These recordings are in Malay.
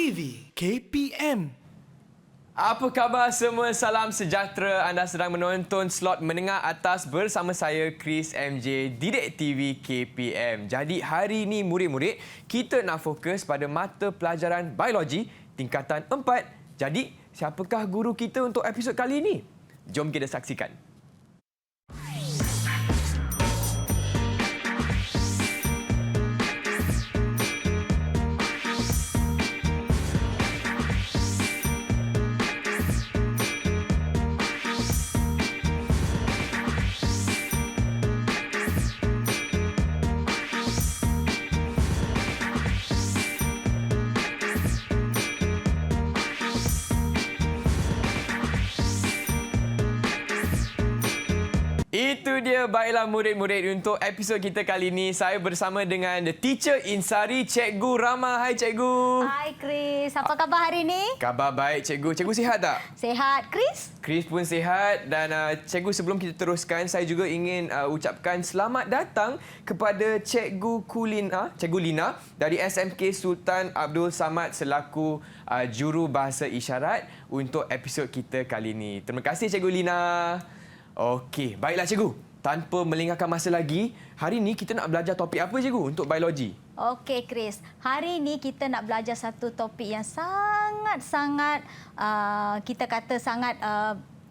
TV KPM. Apa khabar semua? Salam sejahtera. Anda sedang menonton slot menengah atas bersama saya, Chris MJ, Didik TV KPM. Jadi hari ini murid-murid, kita nak fokus pada mata pelajaran biologi tingkatan 4. Jadi, siapakah guru kita untuk episod kali ini? Jom kita saksikan. Itu dia, baiklah murid-murid, untuk episod kita kali ini saya bersama dengan the teacher Insari, Cikgu Rama. Hai Cikgu. Hai Chris, apa khabar hari ini? Khabar baik Cikgu. Cikgu sihat tak? Sehat Chris? Chris pun sihat dan Cikgu, sebelum kita teruskan, saya juga ingin ucapkan selamat datang kepada Cikgu Lina dari SMK Sultan Abdul Samad selaku juru bahasa isyarat untuk episod kita kali ini. Terima kasih Cikgu Lina. Okey, baiklah Cikgu. Tanpa melengahkan masa lagi, hari ini kita nak belajar topik apa Cikgu untuk biologi? Okey Chris, hari ini kita nak belajar satu topik yang sangat-sangat kita kata sangat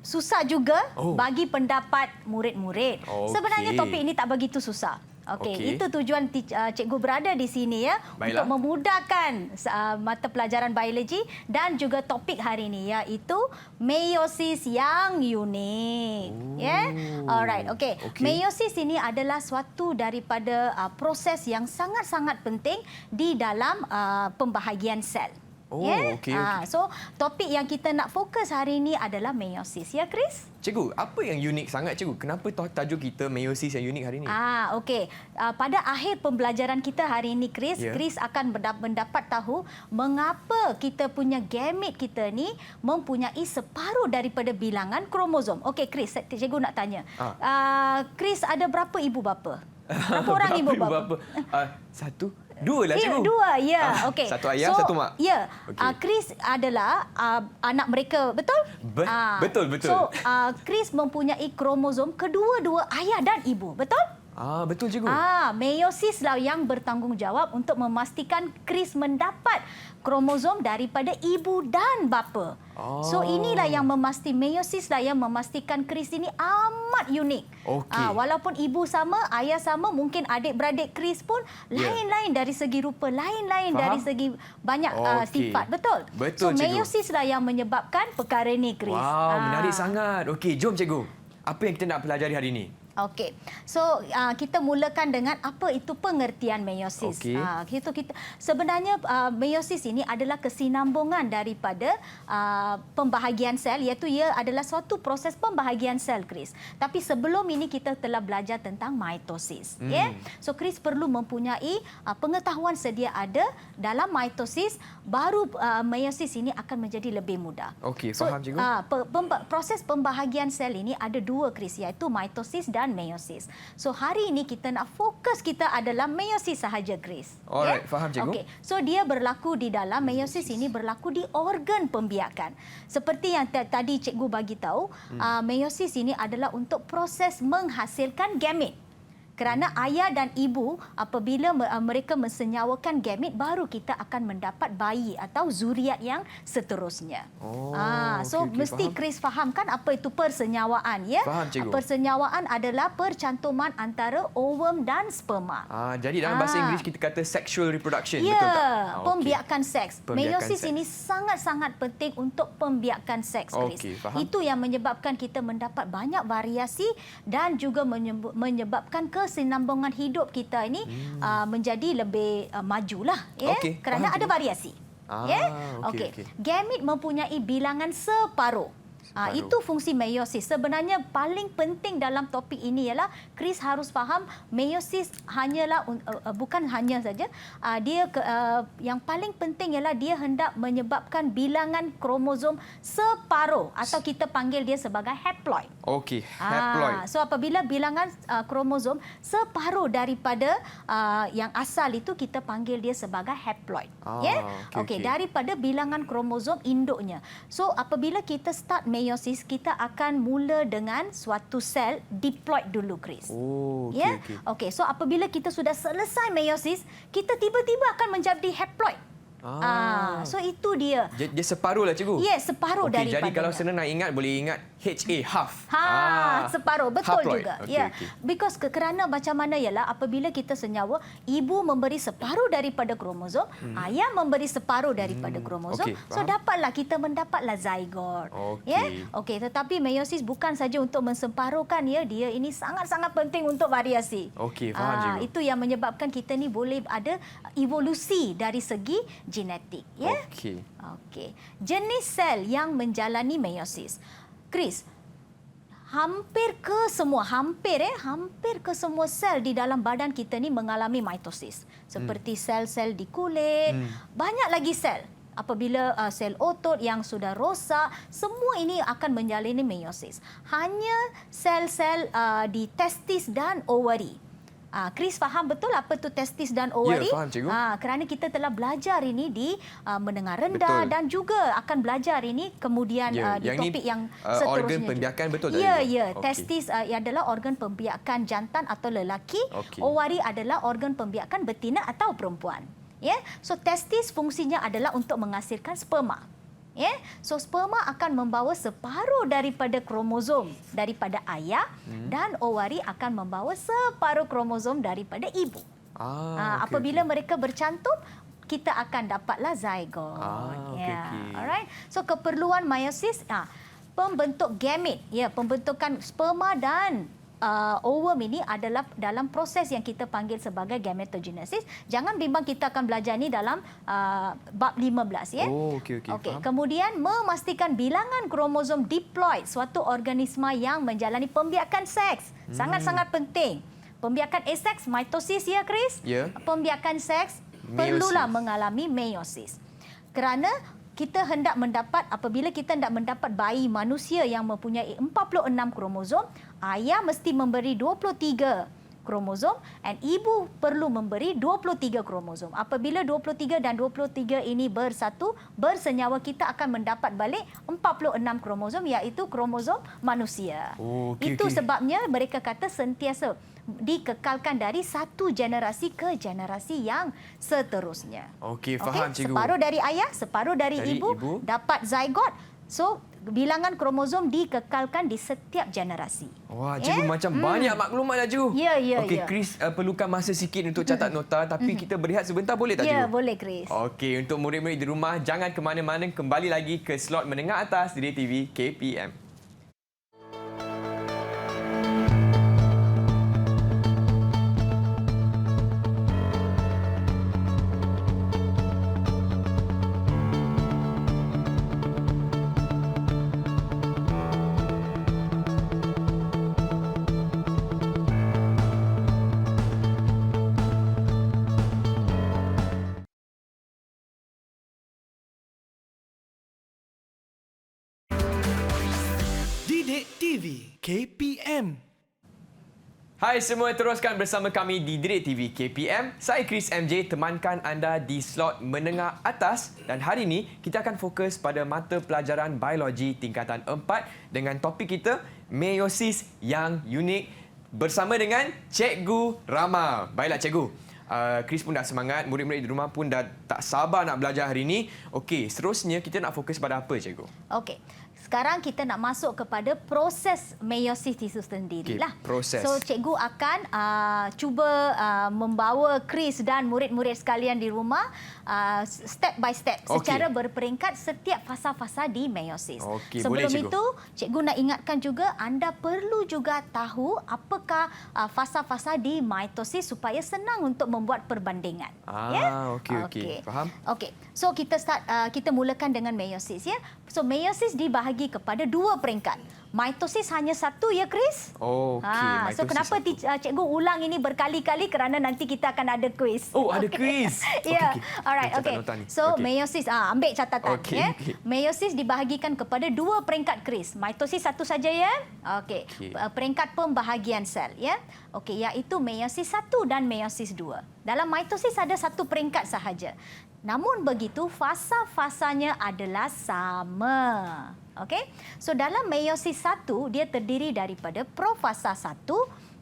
susah juga bagi pendapat murid-murid. Sebenarnya topik ini tak begitu susah. Okey, itu tujuan cikgu berada di sini ya. Baiklah. Untuk memudahkan mata pelajaran biologi dan juga topik hari ini iaitu meiosis yang unik. Alright, okey. Meiosis ini adalah suatu daripada proses yang sangat-sangat penting di dalam pembahagian sel. So, topik yang kita nak fokus hari ini adalah meiosis. Ya, Chris? Cikgu, apa yang unik sangat Cikgu? Kenapa tajuk kita meiosis yang unik hari ini? Okey. Pada akhir pembelajaran kita hari ini, Chris, Chris akan mendapat tahu mengapa kita punya gamet kita ni mempunyai separuh daripada bilangan kromosom. Okey, Chris, cikgu nak tanya. Chris ada berapa ibu bapa? Berapa orang ibu bapa? Satu. Dua lah Cikgu. Dua, ya. Okey. Satu ayah, satu mak. Ya. Chris adalah anak mereka, betul? Betul. So, Chris mempunyai kromosom kedua-dua ayah dan ibu, betul? Betul Cikgu. Meiosis lah yang bertanggungjawab untuk memastikan Chris mendapat kromosom daripada ibu dan bapa. So inilah yang meiosis lah yang memastikan Chris ini amat unik. Walaupun ibu sama, ayah sama, mungkin adik-beradik Chris pun lain-lain dari segi rupa, lain-lain dari segi banyak sifat, betul? Betul, so meiosis lah yang menyebabkan perkara ini, Chris. Wow, menarik sangat. Okey, jom Cikgu. Apa yang kita nak pelajari hari ini? Okey. So kita mulakan dengan apa itu pengertian meiosis. Sebenarnya meiosis ini adalah kesinambungan daripada pembahagian sel, iaitu ia adalah suatu proses pembahagian sel, Chris. Tapi sebelum ini kita telah belajar tentang mitosis. So Chris perlu mempunyai pengetahuan sedia ada dalam mitosis, baru meiosis ini akan menjadi lebih mudah. Okey, faham Cikgu. Proses pembahagian sel ini ada dua, Chris, iaitu mitosis dan meiosis. So hari ini kita nak fokus kita adalah meiosis sahaja, Chris. Alright, faham Cikgu. Okey. So dia berlaku di dalam meiosis ini berlaku di organ pembiakan. Seperti yang tadi cikgu bagi tahu, meiosis ini adalah untuk proses menghasilkan gamet. Kerana ayah dan ibu apabila mereka mensenyawakan gamet, baru kita akan mendapat bayi atau zuriat yang seterusnya. Mesti Chris faham kan apa itu persenyawaan, ya? Faham Cikgu. Persenyawaan adalah percantuman antara ovum dan sperma. Jadi dalam bahasa Inggeris kita kata sexual reproduction, betul tak? Pembiakan seks. Meiosis ini sangat-sangat penting untuk pembiakan seks, Chris. Itu yang menyebabkan kita mendapat banyak variasi dan juga menyebabkan kesinambungan hidup kita ini menjadi lebih majulah, kerana ada variasi. Gamet mempunyai bilangan separuh. Itu fungsi meiosis. Sebenarnya paling penting dalam topik ini ialah Chris harus faham meiosis hanyalah bukan hanya saja yang paling penting ialah dia hendak menyebabkan bilangan kromosom separuh atau kita panggil dia sebagai haploid. Okey, haploid. So apabila bilangan kromosom separuh daripada yang asal itu kita panggil dia sebagai haploid. Okey, daripada bilangan kromosom induknya. So apabila kita start meiosis, kita akan mula dengan suatu sel diploid dulu, Chris. Okey. So apabila kita sudah selesai meiosis, kita tiba-tiba akan menjadi haploid. So itu dia. Dia separuh lah, cikgu. Separuh daripada. Jadi kalau senang nak ingat, boleh ingat HA, half. Separuh. Betul haploid juga. Okay. Because kerana macam mana ialah apabila kita senyawa, ibu memberi separuh daripada kromosom, ayah memberi separuh daripada kromosom. So dapatlah kita mendapatlah zygote. Okey, tetapi meiosis bukan saja untuk menseparuhkan dia ini sangat-sangat penting untuk variasi. Okey, faham cikgu. Itu yang menyebabkan kita ni boleh ada evolusi dari segi genetik. Okey. Jenis sel yang menjalani meiosis. Chris, hampir ke semua sel di dalam badan kita ni mengalami mitosis. Seperti sel-sel di kulit, banyak lagi sel. Apabila sel otot yang sudah rosak, semua ini akan menjalani meiosis. Hanya sel-sel di testis dan ovari. Chris faham betul apa tu testis dan ovari? Ya, faham, cikgu. Kerana kita telah belajar ini di menengah rendah dan juga akan belajar ini kemudian di topik yang seterusnya. Organ pembiakan betul tak? Testis adalah organ pembiakan jantan atau lelaki. Ovari adalah organ pembiakan betina atau perempuan. So testis fungsinya adalah untuk menghasilkan sperma. So sperma akan membawa separuh daripada kromosom daripada ayah dan ovari akan membawa separuh kromosom daripada ibu. Apabila mereka bercantum, kita akan dapatlah zygote. Alright. So keperluan meiosis, pembentuk gamet, pembentukan sperma dan ovum ini adalah dalam proses yang kita panggil sebagai gametogenesis. Jangan bimbang, kita akan belajar ni dalam bab 15 Okey. Kemudian memastikan bilangan kromosom diploid suatu organisma yang menjalani pembiakan seks. Sangat-sangat penting. Pembiakan aseks mitosis Chris. Pembiakan seks perlulah mengalami meiosis. Kerana kita hendak mendapat, apabila kita hendak mendapat bayi manusia yang mempunyai 46 kromosom, ayah mesti memberi 23 kromosom dan ibu perlu memberi 23 kromosom. Apabila 23 dan 23 ini bersatu, bersenyawa, kita akan mendapat balik 46 kromosom, iaitu kromosom manusia. Itu sebabnya mereka kata sentiasa dikekalkan dari satu generasi ke generasi yang seterusnya. Okey, faham cikgu. Separuh dari ayah, separuh dari ibu dapat zygote. So bilangan kromosom dikekalkan di setiap generasi. Wah, cikgu macam banyak maklumat dah cikgu. Okey, Chris perlukan masa sikit untuk catat nota, tapi kita berehat sebentar boleh tak cikgu? Ya, boleh Chris. Okey, untuk murid-murid di rumah, jangan ke mana-mana, kembali lagi ke slot menengah atas di DTV KPM. Didik TV KPM. Hai semua, teruskan bersama kami di Didik TV KPM. Saya Chris MJ, temankan anda di slot menengah atas, dan hari ini kita akan fokus pada mata pelajaran biologi tingkatan 4 dengan topik kita meiosis yang unik bersama dengan Cikgu Rama. Baiklah cikgu. Chris pun dah semangat, murid-murid di rumah pun dah tak sabar nak belajar hari ini. Okey, seterusnya kita nak fokus pada apa cikgu? Okey. Sekarang kita nak masuk kepada proses meiosis itu sendirilah. Proses. So cikgu akan cuba membawa Chris dan murid-murid sekalian di rumah step by step secara berperingkat setiap fasa-fasa di meiosis. Sebelum itu, cikgu nak ingatkan juga anda perlu juga tahu apakah fasa-fasa di mitosis supaya senang untuk membuat perbandingan. Okey. Faham? Okey. So kita mulakan dengan meiosis So meiosis dibahagi dibahagi kepada 2 peringkat. Mitosis hanya 1 ya, Chris? Okey, So kenapa cikgu ulang ini berkali-kali kerana nanti kita akan ada kuis. Oh, ada kuis. Ya. Okey. Alright, Catat okey. nota ni. So Okey. meiosis ambil catatan Okey, ya. okey. Meiosis dibahagikan kepada 2 peringkat, Chris. Mitosis 1 saja ya. Okey. Okey. Peringkat pembahagian sel ya. Okey, iaitu meiosis 1 dan meiosis 2. Dalam mitosis ada 1 peringkat sahaja. Namun begitu fasa-fasanya adalah sama. Okey. So dalam meiosis 1 dia terdiri daripada profasa 1,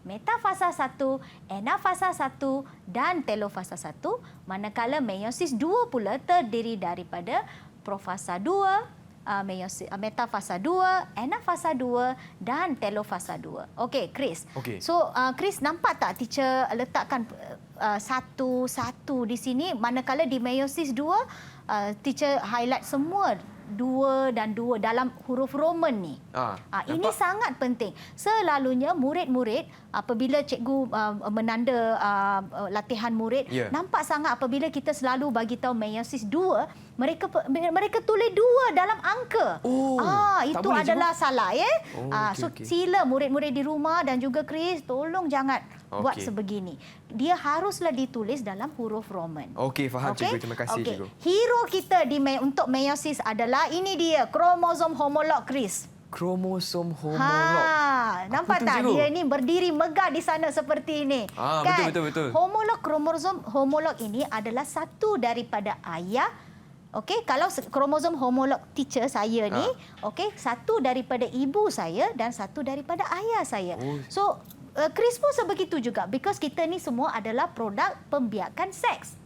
metafasa 1, anafasa 1 dan telofasa 1, manakala meiosis 2 pula terdiri daripada profasa 2, metafasa 2, anafasa 2 dan telofasa 2. Okey, Chris. Okey. So, Chris nampak tak teacher letakkan satu-satu di sini, manakala di meiosis 2 teacher highlight semua 2 dan 2 dalam huruf Roman ni. Ini nampak? sangat penting. Selalunya murid-murid apabila cikgu menanda latihan murid, nampak sangat apabila kita selalu bagi tahu meiosis 2, mereka tulis 2 dalam angka. Itu boleh, adalah salah ya. So okey. sila murid-murid di rumah dan juga Chris tolong jangan buat sebegini. Dia haruslah ditulis dalam huruf Roman. Okey, faham cikgu. Terima kasih cikgu. Hero kita untuk meiosis adalah ini dia, kromosom homolog, Chris. Kromosom homolog. Nampak tak? Cikgu? Dia ni berdiri megah di sana seperti ini. Betul. Homolog, kromosom homolog ini adalah satu daripada ayah. Okey, kalau kromosom homolog teacher saya ni, okey, satu daripada ibu saya dan satu daripada ayah saya. So Chris pun sebegitu juga because kita ni semua adalah produk pembiakan seks.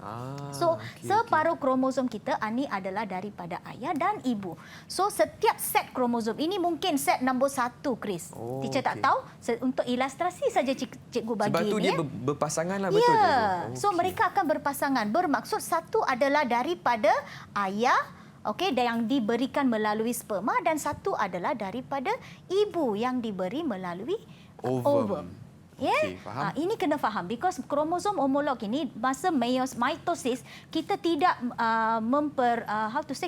Separuh kromosom kita ini adalah daripada ayah dan ibu. So setiap set kromosom ini mungkin set nombor 1, Chris. Teacher tak tahu, untuk ilustrasi saja cikgu bagi Sebab tu ini. dia berpasangan lah, betul cikgu. So mereka akan berpasangan. Bermaksud satu adalah daripada ayah, okey, yang diberikan melalui sperma, dan satu adalah daripada ibu yang diberi melalui ovum. Okey, faham. Ini kena faham because kromosom homolog ini masa mitosis kita tidak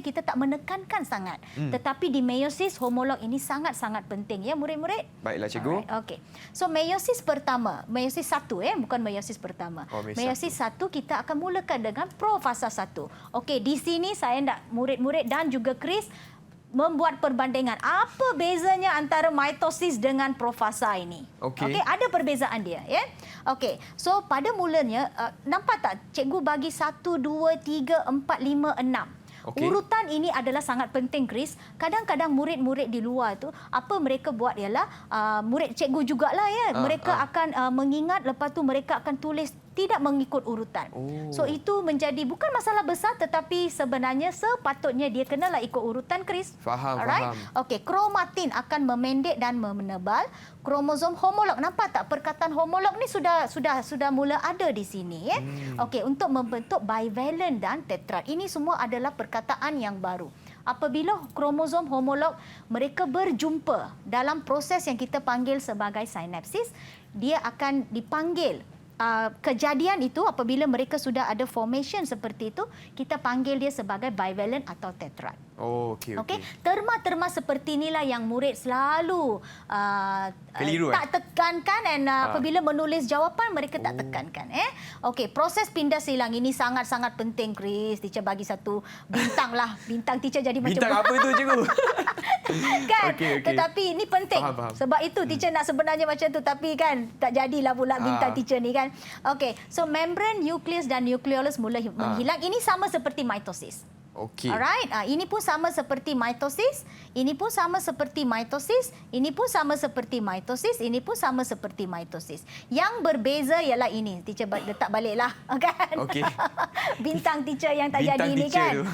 kita tak menekankan sangat. Tetapi di meiosis homolog ini sangat-sangat penting ya murid-murid. Baiklah cikgu. Okey. So meiosis pertama, meiosis 1 bukan meiosis pertama. Meiosis 1 kita akan mulakan dengan profasa 1. Okey, di sini saya nak murid-murid dan juga Chris membuat perbandingan. Apa bezanya antara mitosis dengan profasa ini? Okey, ada perbezaan dia, ya. Okey. So pada mulanya nampak tak cikgu bagi 1 2 3 4 5 6. Urutan ini adalah sangat penting, Chris. Kadang-kadang murid-murid di luar tu apa mereka buat ialah murid cikgu jugalah ya. Mereka akan mengingat, lepas tu mereka akan tulis tidak mengikut urutan. So itu menjadi bukan masalah besar, tetapi sebenarnya sepatutnya dia kenalah ikut urutan, Chris. Faham. Okey, kromatin akan memendek dan menebal. Kromosom homolog, nampak tak perkataan homolog ni sudah mula ada di sini ya. Okey, untuk membentuk bivalent dan tetrad. Ini semua adalah perkataan yang baru. Apabila kromosom homolog mereka berjumpa dalam proses yang kita panggil sebagai sinapsis, dia akan dipanggil. Kejadian itu apabila mereka sudah ada formation seperti itu, kita panggil dia sebagai bivalent atau tetrad. Okey. Terma-terma seperti inilah yang murid selalu keliru, tak tekankan, dan apabila menulis jawapan mereka tak tekankan. Okey, proses pindah silang ini sangat-sangat penting, Chris. Teacher bagi satu bintang lah. Bintang teacher jadi bintang macam apa tu cikgu? kan? Okey. Tetapi ini penting. Faham. Sebab itu teacher nak sebenarnya macam tu, tapi kan tak jadilah pula bintang teacher ni kan. Okey, so membran, nukleus dan nukleolus mula menghilang. Ini sama seperti mitosis. Okey. Alright, ini pun sama seperti mitosis, ini pun sama seperti mitosis, ini pun sama seperti mitosis, ini pun sama seperti mitosis. Yang berbeza ialah ini. Teacher letak baliklah, kan? Okey. Bintang teacher yang tak Bintang jadi ni teacher kan. tu.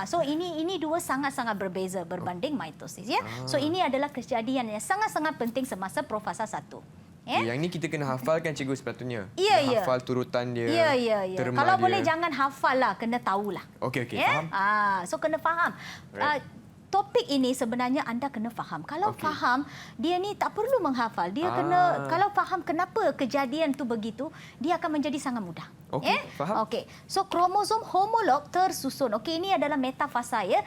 So ini dua sangat-sangat berbeza berbanding mitosis ya. So ini adalah kejadian yang sangat-sangat penting semasa profasa 1. Yang ni kita kena hafalkan cikgu sepatutnya. Ya. Hafal turutan dia. Ya. Terma Kalau dia. boleh jangan hafal lah, kena tahulah. Okey, faham. So kena faham. Right. topik ini sebenarnya anda kena faham. Kalau faham, dia ni tak perlu menghafal. Dia kena, kalau faham kenapa kejadian tu begitu, dia akan menjadi sangat mudah. Okey, faham. Okey. So kromosom homolog tersusun. Okey, ini adalah metafasa ya.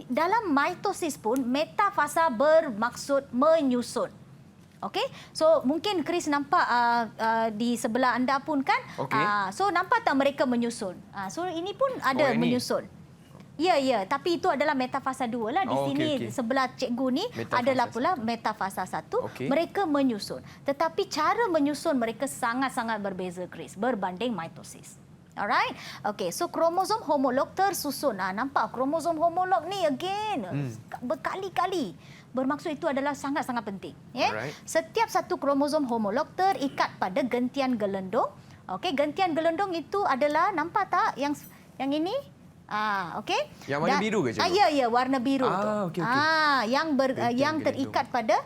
Dalam mitosis pun metafasa bermaksud menyusun. Okey. So mungkin Chris nampak di sebelah anda pun kan? Okey. So nampak tak mereka menyusun? So ini pun ada ini. menyusun. Ya, ya. Tapi itu adalah metafasa 2 lah. Di sini sebelah cikgu ni Metafasa adalah pula metafasa 1. Okey. Mereka menyusun. Tetapi cara menyusun mereka sangat-sangat berbeza, Chris, berbanding mitosis. Alright? Okey, so kromosom homolog tersusun. Nampak kromosom homolog ni again berkali-kali. Bermaksud itu adalah sangat-sangat penting. Alright. Setiap satu kromosom homolog terikat pada gentian gelendong. Okey, gentian gelendong itu adalah, nampak tak yang ini? Okey. Yang warna biru ke, cikgu? Ya, ya, warna biru tu. Okey. Yang terikat pada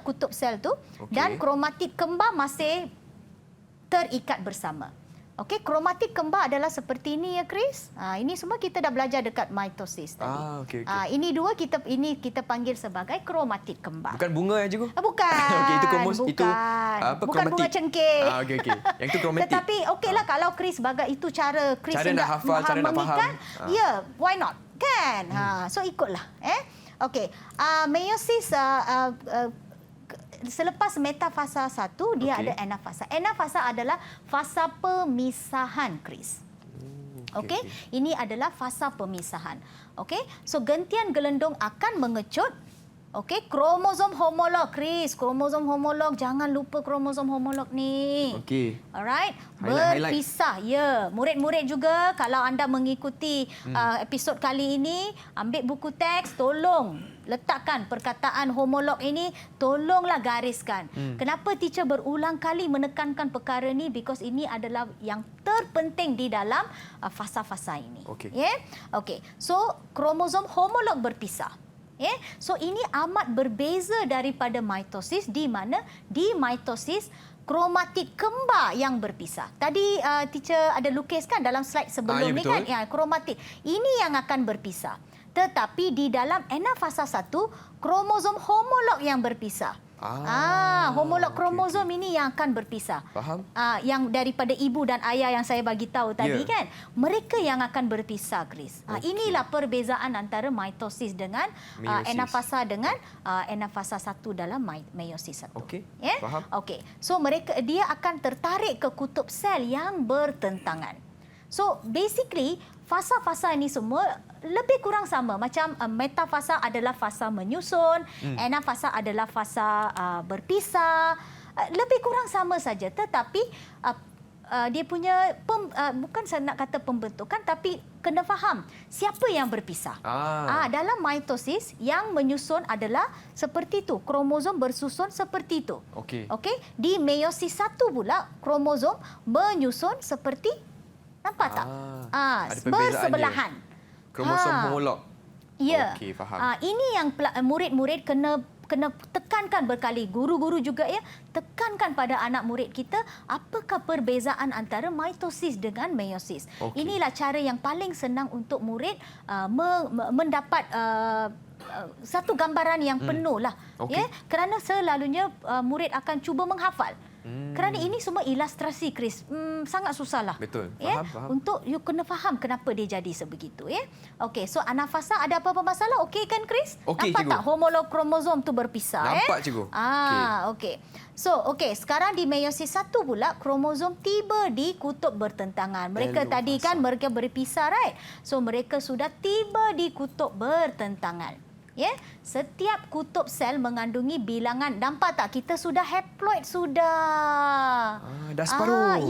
kutub sel tu, dan kromatid kembar masih terikat bersama. Okey, kromatid kembar adalah seperti ini ya, Chris. Ini semua kita dah belajar dekat mitosis tadi. Okey. Ini dua kita panggil sebagai kromatid kembar. Bukan bunga ya, cikgu? Bukan. Okey, itu bukan. itu apa, Bukan kromatik? bunga cengkeh. Okey. Yang itu kromatik. Tetapi okeylah kalau Chris bagai itu cara Chris Cara nak hafal, cara nak faham. Ya, why not? Kan? So ikutlah. Okey. Meiosis selepas metafasa 1 dia ada anafasa. Anafasa adalah fasa pemisahan, Chris. Okey. Ini adalah fasa pemisahan. Okey. So gentian gelendong akan mengecut. Okey, kromosom homolog, Chris. Kromosom homolog, jangan lupa kromosom homolog ni. Okey. Alright. Highlight. Berpisah. Ya, murid-murid juga kalau anda mengikuti episod kali ini, ambil buku teks, tolong letakkan perkataan homolog ini, tolonglah gariskan. Kenapa teacher berulang kali menekankan perkara ini? Because ini adalah yang terpenting di dalam fasa-fasa ini. Okey. Okey. So, kromosom homolog berpisah. So ini amat berbeza daripada mitosis, di mana di mitosis kromatid kembar yang berpisah. Tadi teacher ada lukiskan dalam slide sebelum ni kan, ya, kromatid ini yang akan berpisah. Tetapi di dalam anafasa 1 kromosom homolog yang berpisah. Homolog kromosom ini yang akan berpisah. Faham? Yang daripada ibu dan ayah yang saya bagi tahu tadi kan, mereka yang akan berpisah, Chris. Inilah perbezaan antara mitosis dengan anafasa dengan anafasa 1 dalam meiosis 1. Okey. Faham? Okey. So dia akan tertarik ke kutub sel yang bertentangan. So basically fasa-fasa ini semua lebih kurang sama. Macam metafasa adalah fasa menyusun, anafasa adalah fasa berpisah. Lebih kurang sama saja. Tetapi dia punya, bukan saya nak kata pembentukan, tapi kena faham siapa yang berpisah. Dalam mitosis, yang menyusun adalah seperti itu. Kromosom bersusun seperti itu. Okey. Di meiosis 1 pula, kromosom menyusun seperti, nampak tak? Ada perbezaan bersebelahan. Kromosom homolog. Ya. Okey, faham. Ini yang murid-murid kena tekankan berkali. Guru-guru juga ya, tekankan pada anak murid kita apakah perbezaan antara mitosis dengan meiosis. Inilah cara yang paling senang untuk murid mendapat satu gambaran yang penuh lah. Ya, kerana selalunya murid akan cuba menghafal. Kerana ini semua ilustrasi, Chris. Sangat susahlah. Betul. Faham. Untuk you kena faham kenapa dia jadi sebegitu. Okey, so anafasa ada apa-apa masalah? Okey kan, Chris? Okey, nampak cikgu. tak homolog kromosom tu berpisah? Nampak, cikgu. Okey. So, sekarang di meiosis 1 pula, kromosom tiba di kutub bertentangan. Mereka tadi kan mereka berpisah, right? So, mereka sudah tiba di kutub bertentangan. Setiap kutub sel mengandungi bilangan. Nampak tak? Kita sudah haploid sudah. Dah separuh.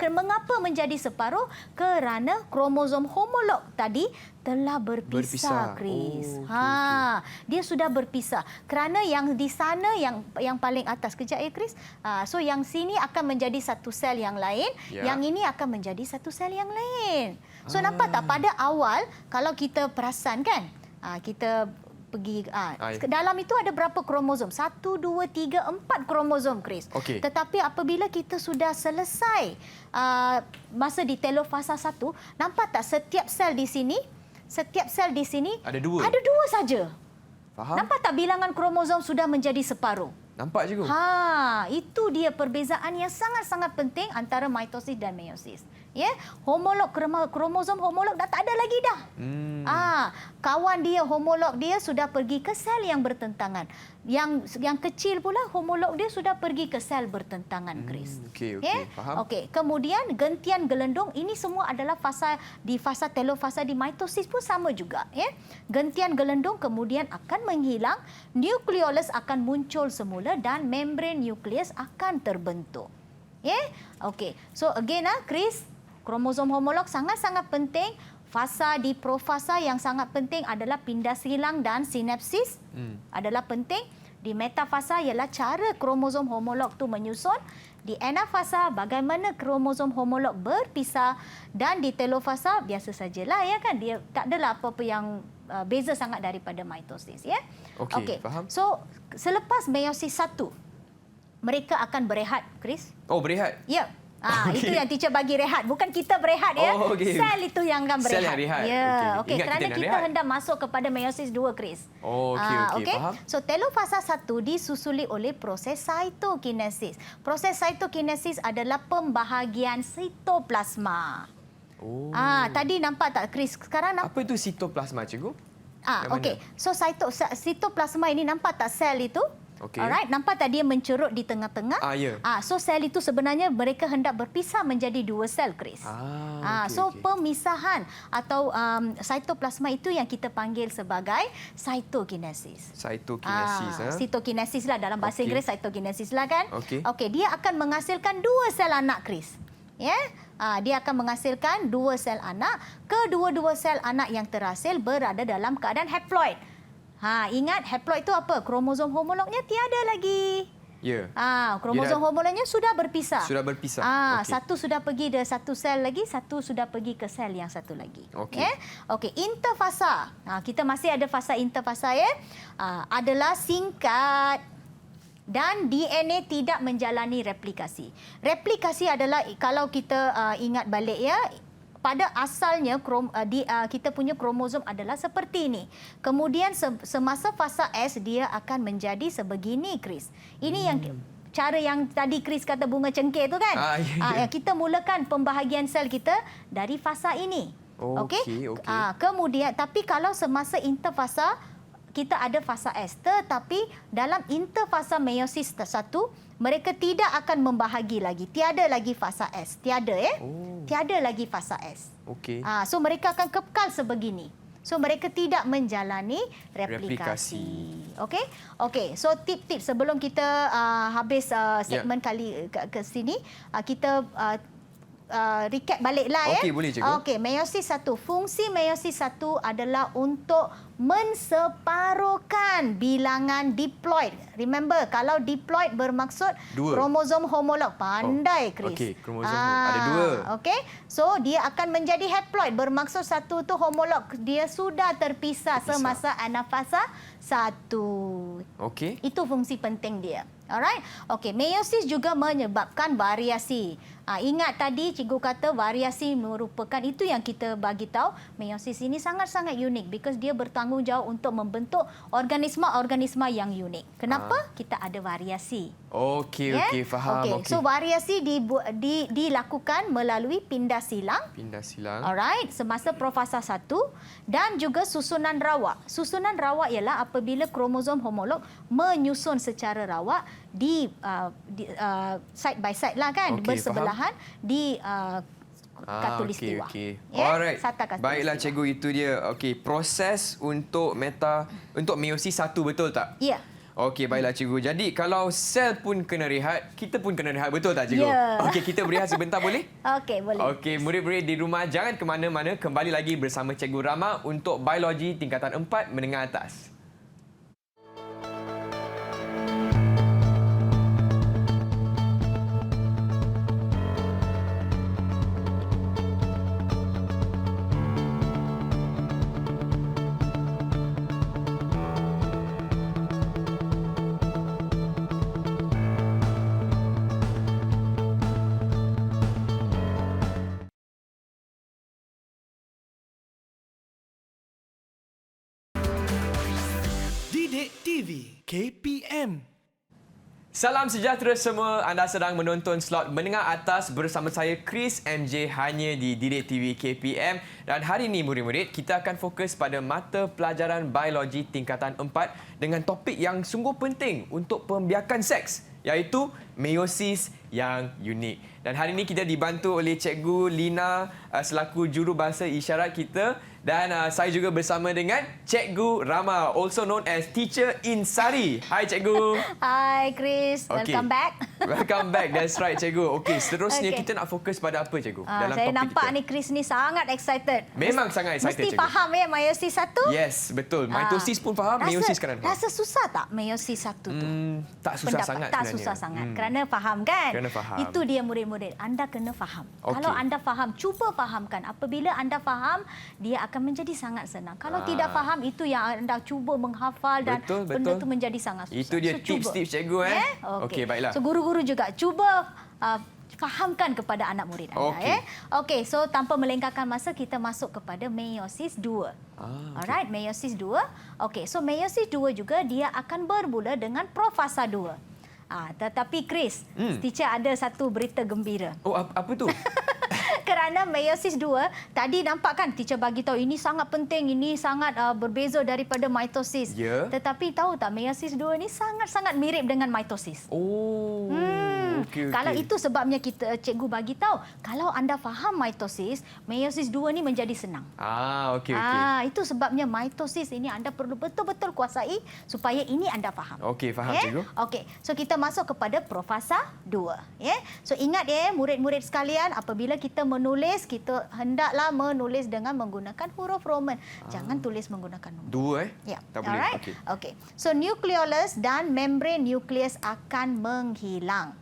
Mengapa menjadi separuh? Kerana kromosom homolog tadi telah berpisah. Chris. Dia sudah berpisah. Kerana yang di sana yang paling atas, kejap ya, Chris. So yang sini akan menjadi satu sel yang lain, yang ini akan menjadi satu sel yang lain. So nampak tak, pada awal kalau kita perasan kan, kita pergi dalam itu ada berapa kromosom? 1, 2, 3, 4 kromosom, Chris. Tetapi apabila kita sudah selesai masa di telofasa 1, nampak tak setiap sel di sini, Setiap sel di sini Ada dua? Ada dua saja. Faham? Nampak tak bilangan kromosom sudah menjadi separuh? Nampak cikgu? Itu dia perbezaan yang sangat-sangat penting antara mitosis dan meiosis. Ya, homolog kromosom homolog dah tak ada lagi dah. Kawan dia homolog dia sudah pergi ke sel yang bertentangan. Yang kecil pula homolog dia sudah pergi ke sel bertentangan, Chris. Okey, faham. Okey, kemudian gentian gelendung ini semua adalah fasa telofasa di mitosis pun sama juga, ya. Gentian gelendung kemudian akan menghilang, nukleolus akan muncul semula dan membran nukleus akan terbentuk. Ya. Okey. So again Chris, kromosom homolog sangat-sangat penting. Fasa di profasa yang sangat penting adalah pindah silang dan sinapsis. Adalah penting. Di metafasa ialah cara kromosom homolog tu menyusun. Di anafasa bagaimana kromosom homolog berpisah, dan di telofasa biasa sajalah, ya kan, dia tak adalah apa-apa yang beza sangat daripada mitosis, ya. Okey, faham. So selepas meiosis 1 mereka akan berehat, Chris. Oh, berehat. Ya. Okey. Itu yang teacher bagi rehat. Bukan kita berehat, ya. Oh, okey. Sel itu yang akan berehat. Sel yang rehat. Ya. Okey. Okey. Ingat Kerana kita nak kita rehat. hendak masuk kepada meiosis 2, Chris. Oh, okey, faham. So telofasa 1 disusuli oleh proses cytokinesis. Proses cytokinesis adalah pembahagian sitoplasma. Oh. Tadi nampak tak, Chris? Sekarang nampak. Apa itu sitoplasma, cikgu? Yang Okey. So sitoplasma ini nampak tak sel itu? Okey. Alright, nampak tak dia mencerut di tengah-tengah? Ya. So sel itu sebenarnya mereka hendak berpisah menjadi 2 sel, Chris. Okey. Pemisahan atau sitoplasma itu yang kita panggil sebagai cytokinesis. Cytokinesis. Cytokinesis lah dalam bahasa Okey. Inggeris, cytokinesis lah kan? Okey. Okey, dia akan menghasilkan 2 sel anak, Chris. Ya, dia akan menghasilkan 2 sel anak. Kedua-dua sel anak yang terhasil berada dalam keadaan haploid. Ingat haploid itu apa? Kromosom homolognya tiada lagi. Ya. Kromosom homolognya sudah berpisah. Sudah berpisah. Okey. Satu sudah pergi ke satu sel lagi, satu sudah pergi ke sel yang satu lagi. Okey. Okey, interfasa. Kita masih ada fasa interfasa, ya. Adalah singkat dan DNA tidak menjalani replikasi. Replikasi adalah kalau kita ingat balik, ya, pada asalnya kita punya kromosom adalah seperti ini. Kemudian semasa fasa S dia akan menjadi sebegini, Chris. Ini yang cara yang tadi Chris kata bunga cengkeh tu kan. Kita mulakan pembahagian sel kita dari fasa ini. Okey. Kemudian tapi kalau semasa interfasa kita ada fasa S, tetapi dalam interfasa meiosis 1 mereka tidak akan membahagi lagi. Tiada lagi fasa S. Tiada, ya. Tiada lagi fasa S. Okey. So mereka akan kekal sebegini. So mereka tidak menjalani replikasi. Okey? Okey. So tip-tip sebelum kita habis segmen kali ke sini, kita recap baliklah, ya. Okey, boleh, cikgu. Okey, meiosis 1. Fungsi meiosis 1 adalah untuk menseparuhkan bilangan diploid. Remember, kalau diploid bermaksud 2. kromosom homolog. Pandai, Chris. Okey, kromosom ada 2. Okey. So dia akan menjadi haploid. Bermaksud 1 tu homolog. Dia sudah terpisah semasa anafasa 1. Okey. Itu fungsi penting dia. Alright. Okey, meiosis juga menyebabkan variasi. Ingat tadi cikgu kata variasi merupakan itu yang kita bagi tahu meiosis ini sangat-sangat unik because dia bertanggungjawab untuk membentuk organisma-organisma yang unik. Kenapa? Kita ada variasi. Okey, faham. Okey. Okey. So variasi dilakukan melalui pindah silang. Pindah silang. Alright, semasa profasa 1 dan juga susunan rawak. Susunan rawak ialah apabila kromosom homolog menyusun secara rawak di side by side lah kan, Okey, bersebelahan di khatulistiwa. Okey. Ya, Alright. Sata khatulistiwa. Baiklah, cikgu, itu dia. Okey, proses untuk meiosis 1, betul tak? Ya. Okey, baiklah, cikgu. Jadi kalau sel pun kena rehat, kita pun kena rehat, betul tak, cikgu? Ya. Okey, kita berehat sebentar boleh? Okey, boleh. Okey, murid-murid di rumah jangan ke mana-mana, kembali lagi bersama Cikgu Rama untuk biologi tingkatan 4 menengah atas. KPM. Salam sejahtera semua. Anda sedang menonton slot menengah atas bersama saya Chris MJ hanya di Didik TV KPM. Dan hari ini murid-murid kita akan fokus pada mata pelajaran biologi tingkatan 4 dengan topik yang sungguh penting untuk pembiakan seks, iaitu meiosis yang unik. Dan hari ini kita dibantu oleh Cikgu Lina selaku jurubahasa isyarat kita, dan saya juga bersama dengan Cikgu Rama, also known as Teacher Insari. Hai Cikgu. Hai Chris, Okay. welcome back. Welcome back. That's right, Cikgu. Okey, seterusnya Okey. kita nak fokus pada apa, Cikgu? Saya topik nampak kita. ni Chris ni sangat excited. Memang sangat excited, Mesti Cikgu. faham ya meiosis 1? Yes, betul. Mitosis pun faham, meiosis sekarang faham. Rasa susah tak meiosis 1 tu? Tak susah Pendapat sangat tak sebenarnya. susah sangat kerana faham kan? Kerana faham. Itu dia murid-murid. Anda kena faham. Okey. Kalau anda faham, cuba fahamkan. Apabila anda faham, dia akan menjadi sangat senang. Kalau tidak faham, itu yang anda cuba menghafal dan Betul, benda betul. tu menjadi sangat susah. Itu dia So, cuba. tips-tips cikgu Okey, baiklah. So guru-guru juga cuba fahamkan kepada anak murid anda. Okey. Okey, so tanpa melengahkan masa, kita masuk kepada meiosis 2. Alright, meiosis 2. Okey, so meiosis 2 juga dia akan bermula dengan profasa 2. Tetapi Chris, teacher ada satu berita gembira. Oh, apa tu? Kerana meiosis 2, tadi nampak kan teacher bagi tahu ini sangat penting, ini sangat berbeza daripada mitosis. Ya. Tetapi tahu tak meiosis 2 ni sangat-sangat mirip dengan mitosis. Oh. Okey. Kalau itu sebabnya cikgu bagi tahu, kalau anda faham mitosis, meiosis 2 ni menjadi senang. Okey. Itu sebabnya mitosis ini anda perlu betul-betul kuasai supaya ini anda faham. Okey, faham, cikgu. Okey, so kita masuk kepada profasa 2. So ingat murid-murid sekalian, apabila kita menulis, kita hendaklah menulis dengan menggunakan huruf Roman. Jangan tulis menggunakan nombor. 2 Ya. Tak boleh. Alright. Okey. So nucleolus dan membran nukleus akan menghilang.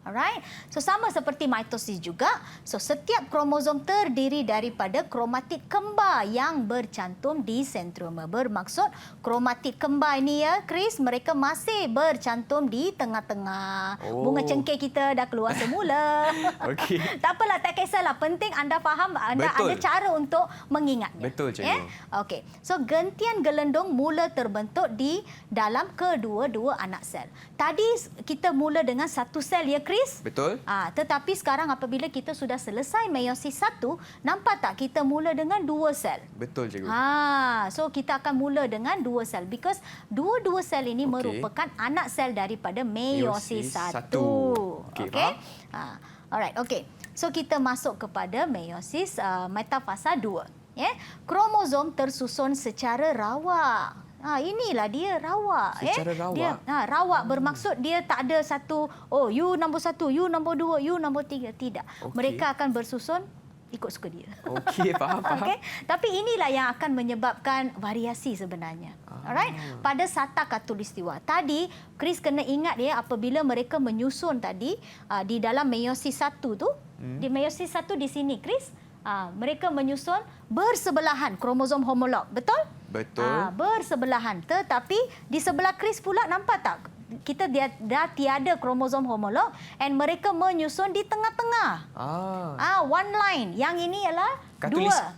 Alright. So sama seperti mitosis juga. So setiap kromosom terdiri daripada kromatid kembar yang bercantum di sentroma. Bermaksud kromatid kembar ini Chris, mereka masih bercantum di tengah-tengah. Bunga cengkeh kita dah keluar semula. Okey. Tak apalah, tak kisahlah. Penting anda faham, anda Betul. ada cara untuk mengingatnya. Betul, cikgu. Okey. So gentian gelendung mula terbentuk di dalam kedua-dua anak sel. Tadi kita mula dengan satu sel Chris? Betul. Tetapi sekarang apabila kita sudah selesai meiosis 1, nampak tak kita mula dengan 2 sel? Betul, cikgu. So kita akan mula dengan 2 sel because dua-dua sel ini Okey. merupakan anak sel daripada meiosis 1. Okey, faham. Alright, okey. So kita masuk kepada meiosis metafasa 2. Kromosom tersusun secara rawak. Inilah dia rawak. Secara rawak? Dia, rawak bermaksud dia tak ada satu, you nombor 1, you nombor 2, you nombor 3. Tidak. Okey. Mereka akan bersusun ikut suka dia. Okey, faham. Okey. Tapi inilah yang akan menyebabkan variasi sebenarnya. Alright. Pada sata khatulistiwa. Tadi Chris kena ingat apabila mereka menyusun tadi di dalam meiosis 1 tu, di meiosis 1 di sini Chris, mereka menyusun bersebelahan kromosom homolog. Betul? Betul. Bersebelahan. Tetapi di sebelah Chris pula nampak tak? Kita dah tiada kromosom homolog and mereka menyusun di tengah-tengah. One line. Yang ini ialah dua.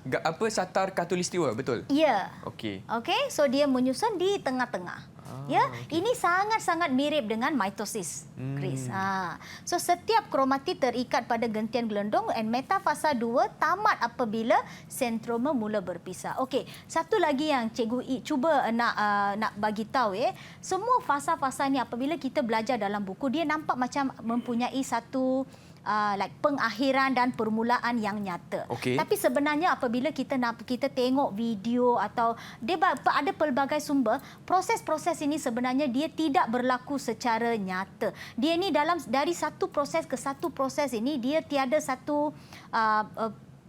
Satar khatulistiwa, betul? Ya. Okey. Okey, so dia menyusun di tengah-tengah. Ini sangat-sangat mirip dengan mitosis, Chris. So setiap kromatid terikat pada gentian gelendung and metafasa 2 tamat apabila sentroma mula berpisah. Okey, satu lagi yang cikgu cuba nak bagi tahu semua fasa-fasa ni apabila kita belajar dalam buku, dia nampak macam mempunyai satu pengakhiran dan permulaan yang nyata. Okey. Tapi sebenarnya apabila kita tengok video atau dia ada pelbagai sumber, proses-proses ini sebenarnya dia tidak berlaku secara nyata. Dia ni dari satu proses ke satu proses ini dia tiada satu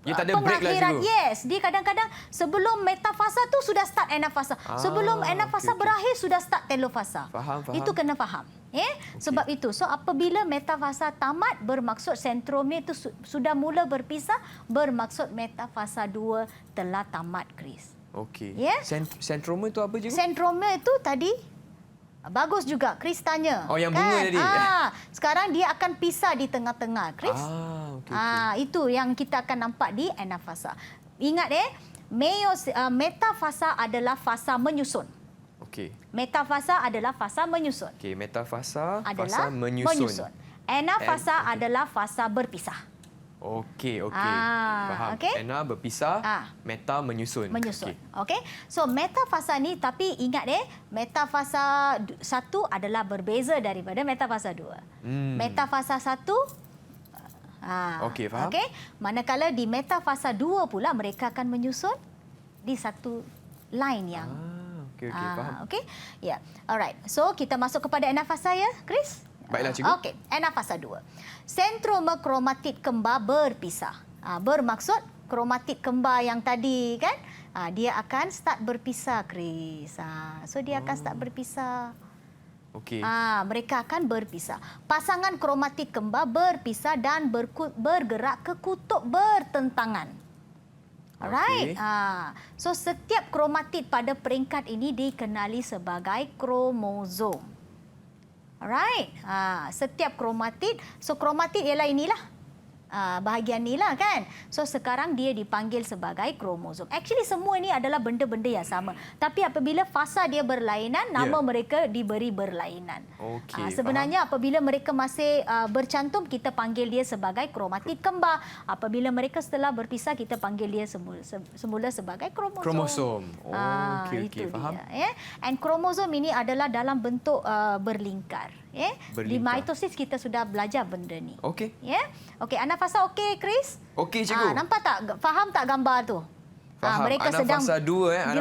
dia tak ada break lah, cikgu. Yes, dia kadang-kadang sebelum metafasa tu sudah start anafasa. Sebelum anafasa berakhir sudah start telofasa. Faham. Itu kena faham. Sebab itu, so apabila metafasa tamat, bermaksud sentroma itu sudah mula berpisah, bermaksud metafasa 2 telah tamat, Chris. Okey. Sentroma itu apa, cikgu? Sentroma itu tadi bagus juga, Chris tanya. Yang bunga tadi. Sekarang dia akan pisah di tengah-tengah, Chris. Okey. Itu yang kita akan nampak di anafasa. Ingat metafasa adalah fasa menyusun. Okey. Metafasa adalah fasa menyusun. Okey, metafasa, Adalah fasa menyusun. Anafasa Okey. adalah fasa berpisah. Okey. Faham. okey. Ana berpisah, Ah. meta menyusun. Menyusun. Okey. Okey. So metafasa ni, tapi ingat metafasa 1 adalah berbeza daripada metafasa 2. Metafasa 1 Okey, faham. Okey. Manakala di metafasa 2 pula mereka akan menyusun di satu line yang Okey, faham. Okey. Ya. Alright. So kita masuk kepada anafasa ya, Chris? Baiklah, cikgu. Okey, anafasa 2. Sentroma kromatid kembar berpisah. Bermaksud kromatid kembar yang tadi kan, dia akan start berpisah, Chris. So dia akan start berpisah. Okey. Mereka akan berpisah. Pasangan kromatid kembar berpisah dan bergerak ke kutub bertentangan. Alright. So setiap kromatid pada peringkat ini dikenali sebagai kromosom. Alright. Setiap kromatid, so kromatid ialah inilah. Bahagian inilah kan. So sekarang dia dipanggil sebagai kromosom. Actually semua ini adalah benda-benda yang sama. Tapi apabila fasa dia berlainan, nama mereka diberi berlainan. Okey, Sebenarnya apabila mereka masih bercantum, kita panggil dia sebagai kromatid kembar. Apabila mereka setelah berpisah, kita panggil dia semula sebagai kromosom. Kromosom. Okey, Itu faham. dia. And kromosom ini adalah dalam bentuk berlingkar. Di Berlingkar. mitosis kita sudah belajar benda ni. Okey. Okey, anafasa okey, Chris? Okey, cikgu. Nampak tak? Faham tak gambar tu? Faham. Mereka Anafasa sedang dua,